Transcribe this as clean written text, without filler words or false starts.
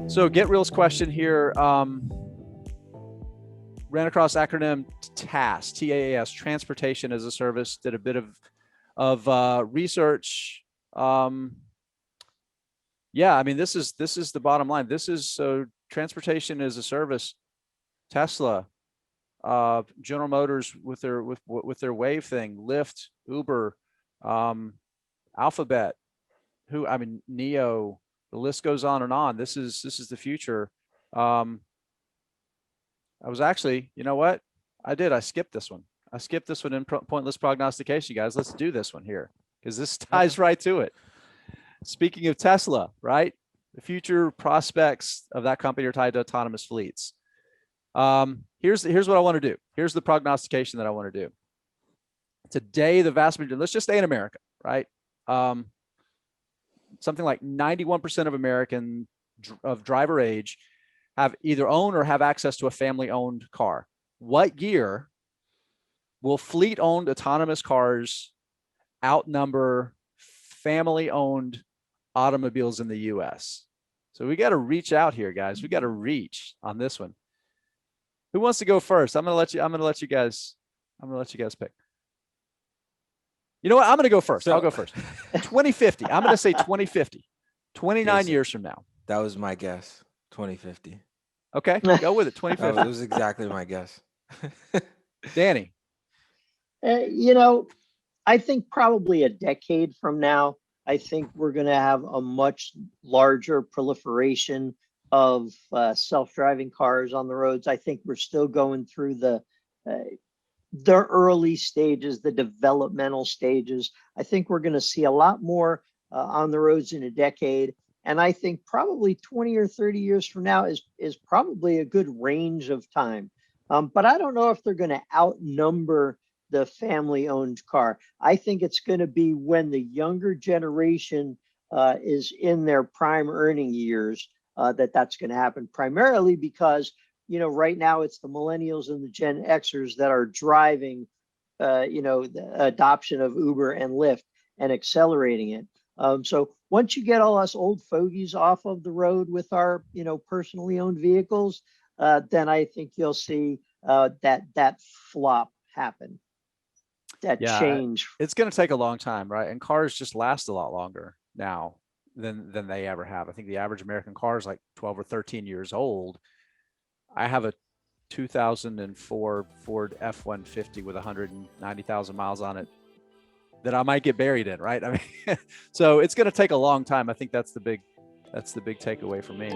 So Get Real's question here, ran across acronym TaaS, T-A-A-S, Transportation as a Service, did a bit of research. Yeah, I mean, this is the bottom line. This is so transportation as a service. Tesla, General Motors with their Wave thing, Lyft, Uber, Alphabet, Neo. The list goes on and on. This is the future. I was actually, you know what? I skipped this one. I skipped this one in pointless prognostication, guys. Let's do this one here because this ties right to it. Speaking of Tesla, right? The future prospects of that company are tied to autonomous fleets. Here's what I want to do. Here's the prognostication that I want to do. Today, the vast majority, let's just stay in America, right? Something like 91% of American of driver age have either own or have access to a family-owned car. What year will fleet-owned autonomous cars outnumber family-owned automobiles in the U.S.? So we got to reach out here, guys. We got to reach on this one. Who wants to go first? I'm going to let you guys pick. You know what? I'm going to go first. I'll go first. 2050. I'm going to say 2050. 29 years from now. That was my guess. 2050. Okay, go with it. 2050. That was exactly my guess. Danny. I think probably a decade from now, I think we're going to have a much larger proliferation of self-driving cars on the roads. I think we're still going through the early stages, the developmental stages. I think we're going to see a lot more on the roads in a decade. And I think probably 20 or 30 years from now is probably a good range of time. But I don't know if they're going to outnumber the family-owned car. I think it's going to be when the younger generation is in their prime earning years that's going to happen, primarily because right now it's the millennials and the Gen Xers that are driving, the adoption of Uber and Lyft and accelerating it. So once you get all us old fogies off of the road with our, personally owned vehicles, then I think you'll see that flop happen, that change. It's going to take a long time, right? And cars just last a lot longer now than they ever have. I think the average American car is like 12 or 13 years old. I have a 2004 Ford F-150 with 190,000 miles on it that I might get buried in, right? I mean, so it's going to take a long time. I think that's the big takeaway for me.